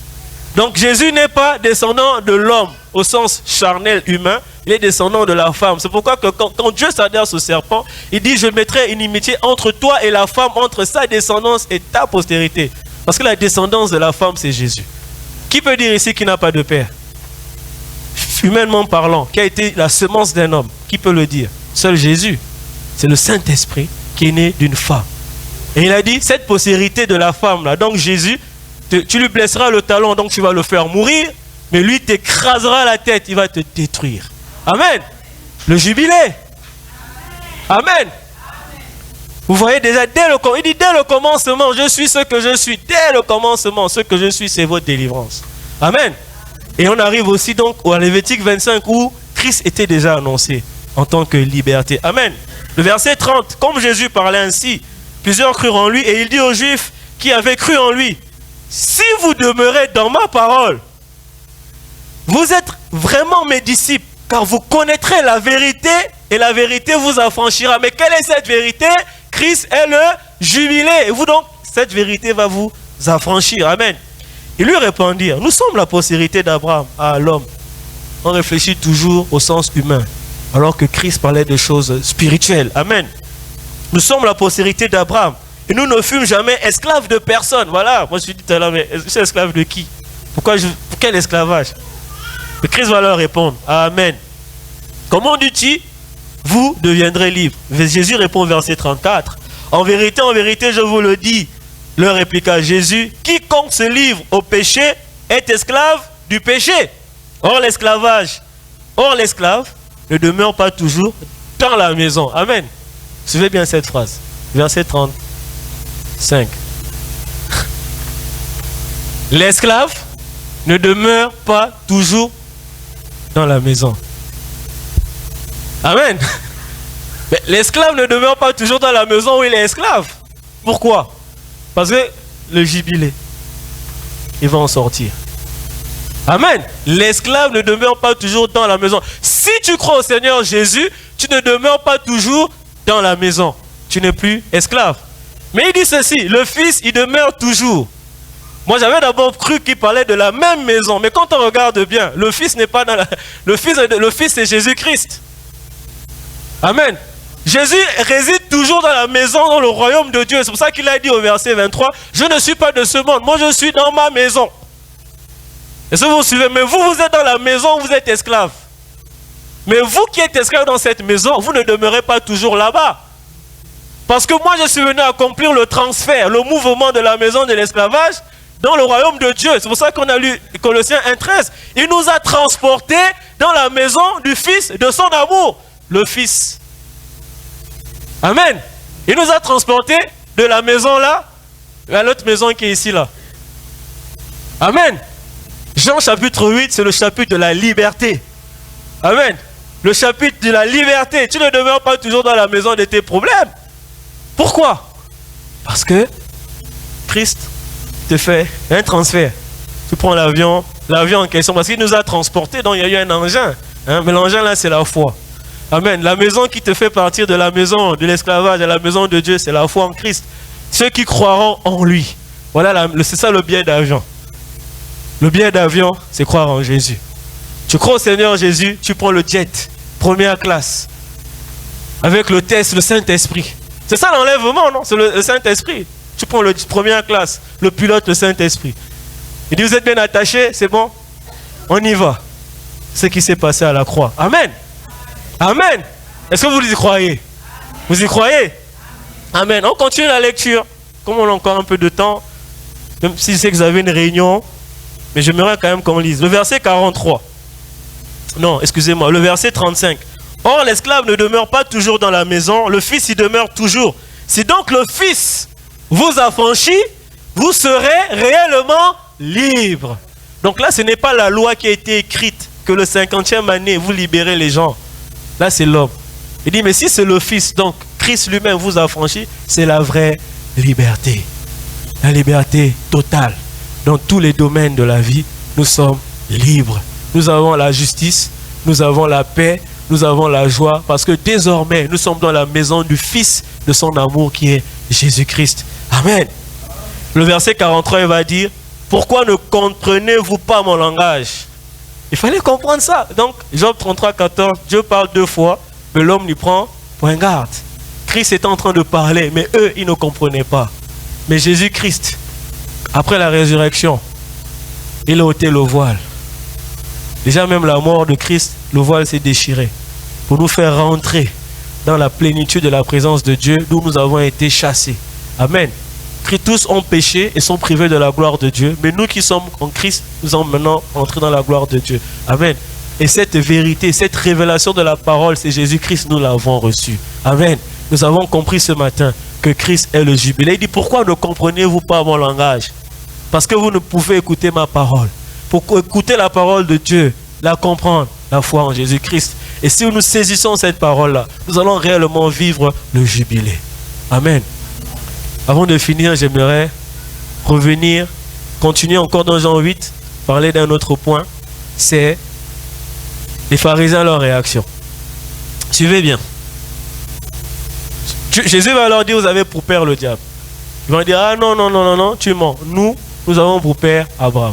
Donc Jésus n'est pas descendant de l'homme au sens charnel humain, il est descendant de la femme. C'est pourquoi que quand Dieu s'adresse au serpent, il dit je mettrai une inimitié entre toi et la femme, entre sa descendance et ta postérité. Parce que la descendance de la femme c'est Jésus. Qui peut dire ici qu'il n'a pas de père? Humainement parlant, qui a été la semence d'un homme, qui peut le dire? Seul Jésus. C'est le Saint-Esprit qui est né d'une femme. Et il a dit, cette postérité de la femme là, donc Jésus, tu lui blesseras le talon, donc tu vas le faire mourir, mais lui t'écrasera la tête, il va te détruire. Amen. Le jubilé. Amen. Vous voyez déjà, il dit dès le commencement, je suis ce que je suis. Dès le commencement, ce que je suis, c'est votre délivrance. Amen. Et on arrive aussi donc au Lévitique 25 où Christ était déjà annoncé en tant que liberté. Amen. Le verset 30, comme Jésus parlait ainsi, plusieurs crurent en lui et il dit aux Juifs qui avaient cru en lui, si vous demeurez dans ma parole, vous êtes vraiment mes disciples, car vous connaîtrez la vérité et la vérité vous affranchira. Mais quelle est cette vérité? Christ est le jubilé. Et vous donc, cette vérité va vous affranchir. Amen. Ils lui répondirent, nous sommes la postérité d'Abraham. À l'homme, on réfléchit toujours au sens humain, alors que Christ parlait de choses spirituelles. Amen. Nous sommes la postérité d'Abraham. Et nous ne fûmes jamais esclaves de personne. Voilà, moi je suis dit tout à l'heure, mais je suis esclave de qui? Pour quel esclavage? Mais Christ va leur répondre, Amen. Comment dis-tu? Vous deviendrez libres. Jésus répond au verset 34. En vérité, je vous le dis, leur répliqua Jésus, quiconque se livre au péché est esclave du péché. Or l'esclave ne demeure pas toujours dans la maison. Amen. Suivez bien cette phrase. Verset 35. L'esclave ne demeure pas toujours dans la maison. Amen. Mais l'esclave ne demeure pas toujours dans la maison où il est esclave. Pourquoi? Parce que le jubilé, il va en sortir. Amen. L'esclave ne demeure pas toujours dans la maison. Si tu crois au Seigneur Jésus, tu ne demeures pas toujours dans la maison. Tu n'es plus esclave. Mais il dit ceci, le Fils, il demeure toujours. Moi, j'avais d'abord cru qu'il parlait de la même maison. Mais quand on regarde bien, le Fils n'est pas dans la... Le Fils, c'est Jésus-Christ. Amen. Jésus réside toujours dans la maison, dans le royaume de Dieu. C'est pour ça qu'il a dit au verset 23, « Je ne suis pas de ce monde, moi je suis dans ma maison. » Est-ce que vous suivez? Mais vous, vous êtes dans la maison, vous êtes esclave. Mais vous qui êtes esclave dans cette maison, vous ne demeurez pas toujours là-bas. Parce que moi, je suis venu accomplir le transfert, le mouvement de la maison de l'esclavage dans le royaume de Dieu. C'est pour ça qu'on a lu Colossiens 1,13. Il nous a transportés dans la maison du Fils de son amour, le Fils. Amen. Il nous a transportés de la maison là à l'autre maison qui est ici là. Amen. Jean chapitre 8, c'est le chapitre de la liberté. Amen. Le chapitre de la liberté. Tu ne demeures pas toujours dans la maison de tes problèmes. Pourquoi? Parce que Christ te fait un transfert. Tu prends l'avion en question, parce qu'il nous a transportés, donc il y a eu un engin. Hein? Mais l'engin là, c'est la foi. Amen. La maison qui te fait partir de la maison de l'esclavage à la maison de Dieu, c'est la foi en Christ. Ceux qui croiront en lui. Voilà, c'est ça le billet d'avion. Le billet d'avion, c'est croire en Jésus. Tu crois au Seigneur Jésus, tu prends le jet, première classe. Avec le test, le Saint-Esprit. C'est ça l'enlèvement, non? C'est le Saint-Esprit. Tu prends le première classe, le pilote, le Saint-Esprit. Il dit, vous êtes bien attachés, c'est bon? On y va. C'est ce qui s'est passé à la croix. Amen. Amen. Est-ce que vous y croyez? Vous y croyez? Amen. On continue la lecture. Comme on a encore un peu de temps, même si je sais que vous avez une réunion, mais j'aimerais quand même qu'on lise. Le verset 43. Non, excusez-moi. Le verset 35. Or, l'esclave ne demeure pas toujours dans la maison, le Fils y demeure toujours. Si donc le Fils vous affranchit, vous serez réellement libre. Donc là, ce n'est pas la loi qui a été écrite, que le 50e année, vous libérez les gens. Là, c'est l'homme. Il dit, mais si c'est le Fils, donc Christ lui-même vous affranchit, c'est la vraie liberté. La liberté totale. Dans tous les domaines de la vie, nous sommes libres. Nous avons la justice, nous avons la paix, nous avons la joie, parce que désormais, nous sommes dans la maison du Fils de son amour qui est Jésus-Christ. Amen. Le verset 43, il va dire, pourquoi ne comprenez-vous pas mon langage? Il fallait comprendre ça. Donc, Job 33, 14, Dieu parle 2 fois, mais l'homme lui prend point garde. Christ est en train de parler, mais eux, ils ne comprenaient pas. Mais Jésus-Christ, après la résurrection, il a ôté le voile. Déjà même la mort de Christ, le voile s'est déchiré pour nous faire rentrer dans la plénitude de la présence de Dieu d'où nous avons été chassés. Amen. Tous ont péché et sont privés de la gloire de Dieu, mais nous qui sommes en Christ, nous sommes maintenant entrés dans la gloire de Dieu. Amen. Et cette vérité, cette révélation de la parole, c'est Jésus-Christ, nous l'avons reçu. Amen. Nous avons compris ce matin que Christ est le jubilé. Il dit, pourquoi ne comprenez-vous pas mon langage? Parce que vous ne pouvez écouter ma parole. Pour écouter la parole de Dieu, la comprendre, la foi en Jésus-Christ. Et si nous saisissons cette parole-là, nous allons réellement vivre le jubilé. Amen. Avant de finir, j'aimerais revenir, continuer encore dans Jean 8, parler d'un autre point, c'est les pharisiens, leur réaction. Suivez bien. Jésus va leur dire, vous avez pour père le diable. Ils vont dire, ah non, tu mens. Nous avons pour père Abraham.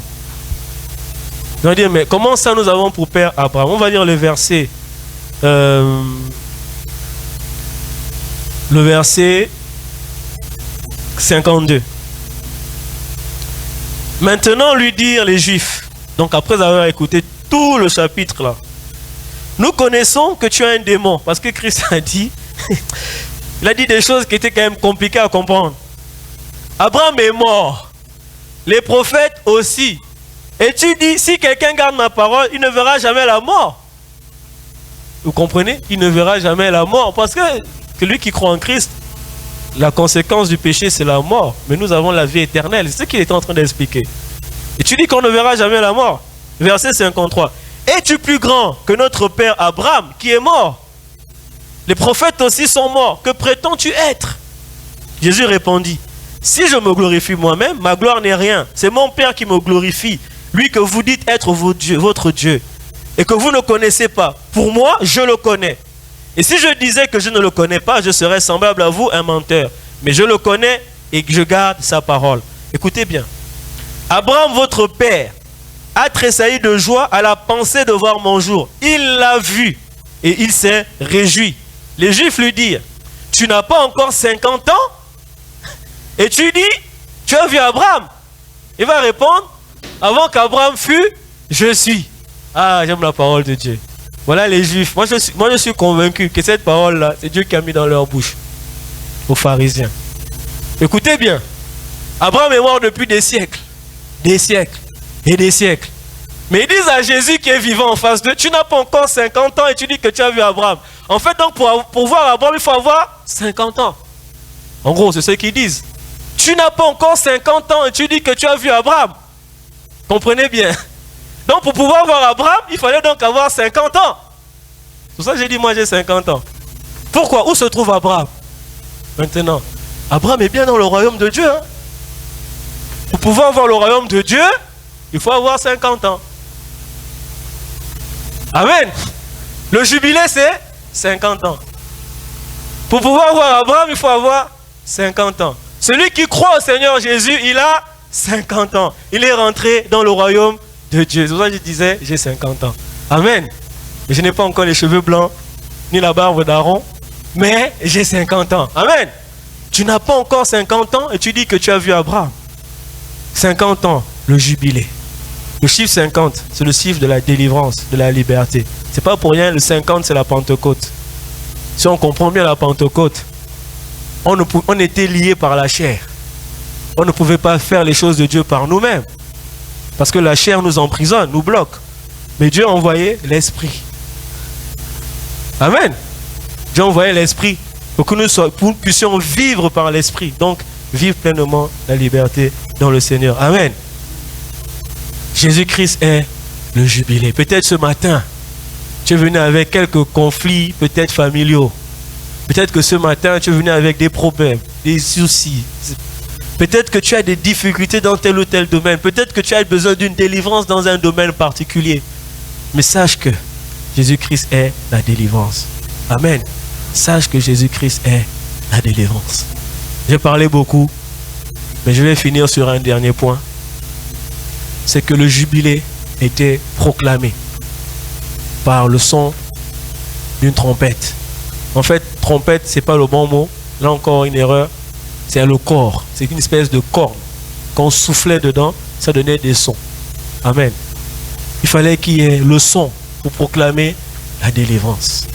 Ils vont dire, mais comment ça nous avons pour père Abraham? On va lire le verset 52. Maintenant, lui dire les Juifs, donc après avoir écouté tout le chapitre là, nous connaissons que tu as un démon, parce que Christ a dit, il a dit des choses qui étaient quand même compliquées à comprendre. Abraham est mort, les prophètes aussi. Et tu dis, si quelqu'un garde ma parole, il ne verra jamais la mort. Vous comprenez? Il ne verra jamais la mort, parce que celui qui croit en Christ, la conséquence du péché, c'est la mort. Mais nous avons la vie éternelle. C'est ce qu'il est en train d'expliquer. Et tu dis qu'on ne verra jamais la mort. Verset 53. Es-tu plus grand que notre père Abraham qui est mort? Les prophètes aussi sont morts. Que prétends-tu être? Jésus répondit, si je me glorifie moi-même, ma gloire n'est rien. C'est mon Père qui me glorifie, lui que vous dites être votre Dieu, et que vous ne connaissez pas. Pour moi, je le connais. Et si je disais que je ne le connais pas, je serais semblable à vous, un menteur. Mais je le connais et je garde sa parole. Écoutez bien. Abraham, votre père, a tressailli de joie à la pensée de voir mon jour. Il l'a vu et il s'est réjoui. Les Juifs lui dirent, tu n'as pas encore 50 ans? Et tu dis, tu as vu Abraham? Il va répondre, avant qu'Abraham fût, je suis. Ah, j'aime la parole de Dieu. Voilà les Juifs. Moi, je suis convaincu que cette parole-là, c'est Dieu qui a mis dans leur bouche. Aux pharisiens. Écoutez bien. Abraham est mort depuis des siècles et des siècles. Mais ils disent à Jésus qui est vivant en face d'eux, tu n'as pas encore 50 ans et tu dis que tu as vu Abraham. En fait, donc, pour voir Abraham, il faut avoir 50 ans. En gros, c'est ce qu'ils disent. Tu n'as pas encore 50 ans et tu dis que tu as vu Abraham. Comprenez bien. Donc, pour pouvoir voir Abraham, il fallait donc avoir 50 ans. C'est pour ça que j'ai dit, moi, j'ai 50 ans. Pourquoi? Où se trouve Abraham? Maintenant, Abraham est bien dans le royaume de Dieu. Hein? Pour pouvoir voir le royaume de Dieu, il faut avoir 50 ans. Amen. Le jubilé, c'est 50 ans. Pour pouvoir voir Abraham, il faut avoir 50 ans. Celui qui croit au Seigneur Jésus, il a 50 ans. Il est rentré dans le royaume de Dieu. C'est pour ça que je disais, j'ai 50 ans. Amen. Mais je n'ai pas encore les cheveux blancs, ni la barbe d'Aaron, mais j'ai 50 ans. Amen. Tu n'as pas encore 50 ans et tu dis que tu as vu Abraham. 50 ans, le jubilé. Le chiffre 50, c'est le chiffre de la délivrance, de la liberté. C'est pas pour rien, le 50, c'est la Pentecôte. Si on comprend bien la Pentecôte, on était liés par la chair. On ne pouvait pas faire les choses de Dieu par nous-mêmes. Parce que la chair nous emprisonne, nous bloque. Mais Dieu a envoyé l'Esprit. Amen. Dieu a envoyé l'Esprit pour que nous puissions vivre par l'Esprit. Donc, vivre pleinement la liberté dans le Seigneur. Amen. Jésus-Christ est le jubilé. Peut-être ce matin, tu es venu avec quelques conflits, peut-être familiaux. Peut-être que ce matin, tu es venu avec des problèmes, des soucis. Peut-être que tu as des difficultés dans tel ou tel domaine. Peut-être que tu as besoin d'une délivrance dans un domaine particulier. Mais sache que Jésus-Christ est la délivrance. Amen. Sache que Jésus-Christ est la délivrance. J'ai parlé beaucoup, mais je vais finir sur un dernier point. C'est que le jubilé était proclamé par le son d'une trompette. En fait, trompette, c'est pas le bon mot. Là encore, une erreur. C'est le corps. C'est une espèce de corne. Quand on soufflait dedans, ça donnait des sons. Amen. Il fallait qu'il y ait le son pour proclamer la délivrance.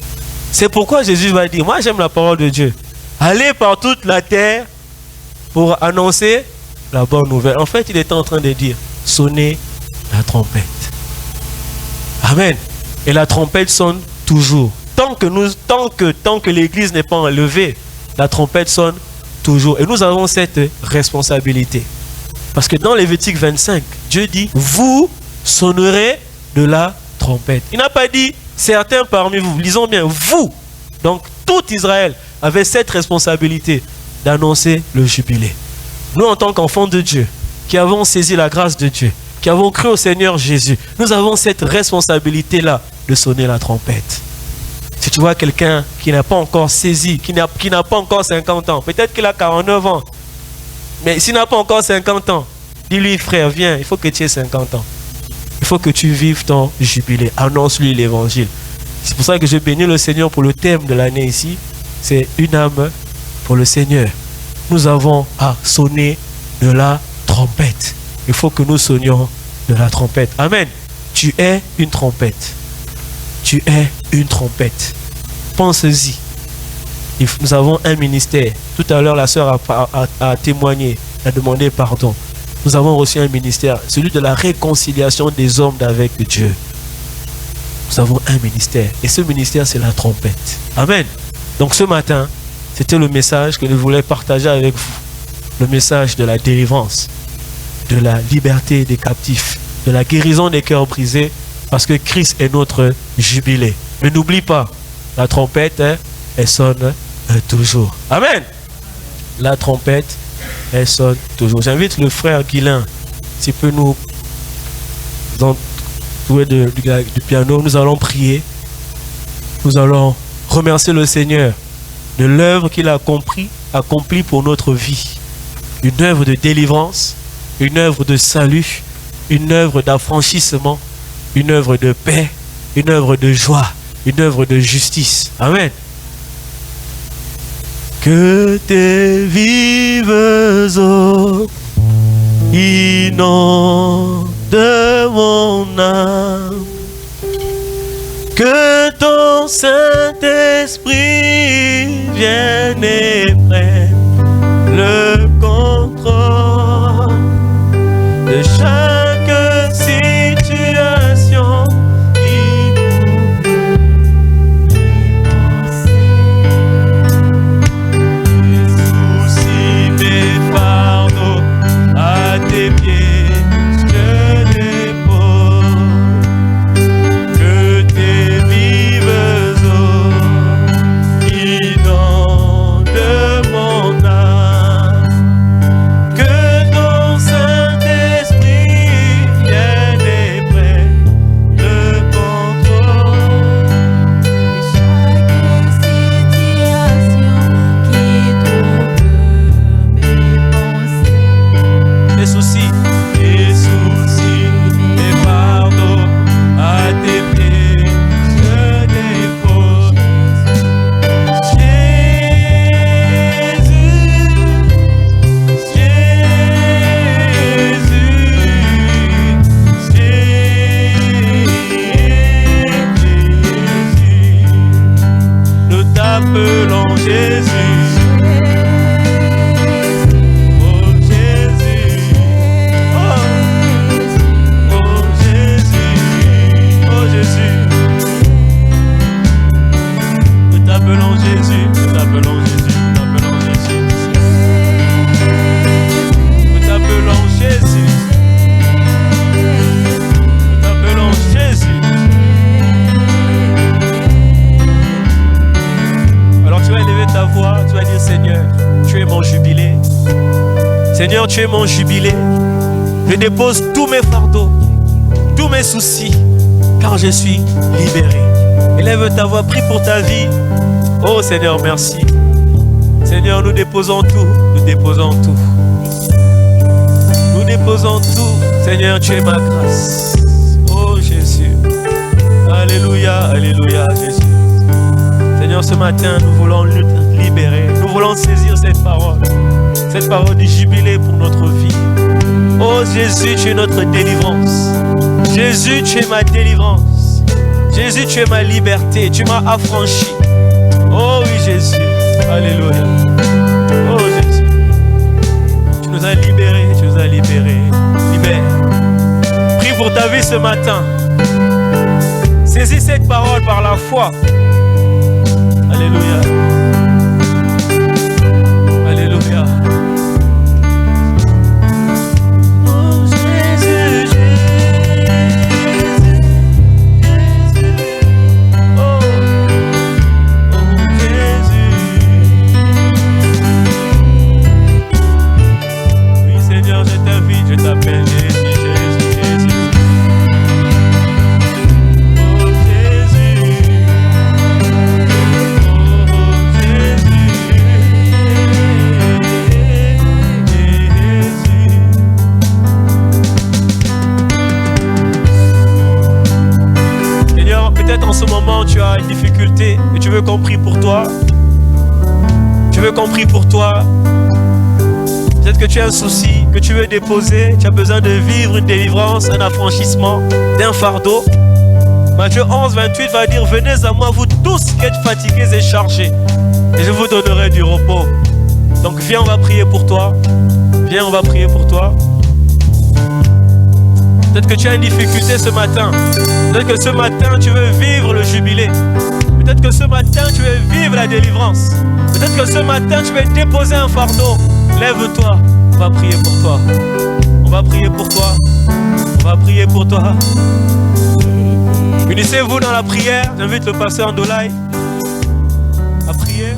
C'est pourquoi Jésus va dire, moi j'aime la parole de Dieu. Allez par toute la terre pour annoncer la bonne nouvelle. En fait, il était en train de dire, sonnez la trompette. Amen. Et la trompette sonne toujours. Tant que l'église n'est pas enlevée, la trompette sonne toujours. Et nous avons cette responsabilité. Parce que dans Lévitique 25, Dieu dit, vous sonnerez de la trompette. Il n'a pas dit, certains parmi vous. Lisons bien, vous. Donc, tout Israël avait cette responsabilité d'annoncer le jubilé. Nous, en tant qu'enfants de Dieu, qui avons saisi la grâce de Dieu, qui avons cru au Seigneur Jésus, nous avons cette responsabilité-là de sonner la trompette. Si tu vois quelqu'un qui n'a pas encore saisi, qui n'a pas encore 50 ans, peut-être qu'il a 49 ans, mais s'il n'a pas encore 50 ans, dis-lui, frère, viens, il faut que tu aies 50 ans. Il faut que tu vives ton jubilé. Annonce-lui l'évangile. C'est pour ça que je bénis le Seigneur pour le thème de l'année ici. C'est une âme pour le Seigneur. Nous avons à sonner de la trompette. Il faut que nous sonnions de la trompette. Amen. Tu es une trompette. Tu es une trompette. Pense-y. Nous avons un ministère. Tout à l'heure, la sœur a témoigné, a demandé pardon. Nous avons reçu un ministère, celui de la réconciliation des hommes avec Dieu. Nous avons un ministère. Et ce ministère, c'est la trompette. Amen. Donc ce matin, c'était le message que je voulais partager avec vous. Le message de la délivrance. de la liberté des captifs, de la guérison des cœurs brisés, parce que Christ est notre jubilé. Mais n'oublie pas, la trompette, elle sonne toujours. Amen. La trompette, elle sonne toujours. J'invite le frère Guilain, s'il peut nous jouer du piano. Nous allons prier. Nous allons remercier le Seigneur de l'œuvre qu'il a accomplie pour notre vie. Une œuvre de délivrance, une œuvre de salut, une œuvre d'affranchissement, une œuvre de paix, une œuvre de joie, une œuvre de justice. Amen. Que tes vives eaux inondent mon âme, que ton Saint-Esprit vienne et prenne le contrôle de chaque situation qui nous soucie mes fardeaux à tes pieds. Seigneur, tu es mon jubilé. Je dépose tous mes fardeaux, tous mes soucis, car je suis libéré. Élève ta voix, prie pour ta vie. Oh Seigneur, merci. Seigneur, nous déposons tout, nous déposons tout. Nous déposons tout. Seigneur, tu es ma grâce. Oh Jésus. Alléluia, alléluia, Jésus. Seigneur, ce matin, nous voulons nous libérer. Nous voulons saisir cette parole du jubilé pour notre vie. Oh Jésus, tu es notre délivrance. Jésus, tu es ma délivrance. Jésus, tu es ma liberté. Tu m'as affranchi. Oh oui, Jésus. Alléluia. Oh Jésus. Tu nous as libérés. Tu nous as libérés. Libère. Prie pour ta vie ce matin. Saisis cette parole par la foi. Alléluia. Alléluia. Oh Jésus, Jésus, Jésus. Oh, oh Jésus. Oui Seigneur, je t'invite, je t'appelle Jésus, Jésus, Jésus. Peut-être en ce moment tu as une difficulté et tu veux qu'on prie pour toi. Tu veux qu'on prie pour toi. Peut-être que tu as un souci que tu veux déposer. Tu as besoin de vivre une délivrance, un affranchissement d'un fardeau. Matthieu 11, 28 va dire: venez à moi vous tous qui êtes fatigués et chargés, et je vous donnerai du repos. Donc viens, on va prier pour toi. Viens, on va prier pour toi. Peut-être que tu as une difficulté ce matin. Peut-être que ce matin, tu veux vivre le jubilé. Peut-être que ce matin, tu veux vivre la délivrance. Peut-être que ce matin, tu veux déposer un fardeau. Lève-toi, on va prier pour toi. On On va prier pour toi. On va prier pour toi. Unissez-vous dans la prière. J'invite le pasteur Andolai à prier.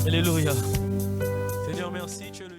Alléluia. Seigneur, merci. Tu es le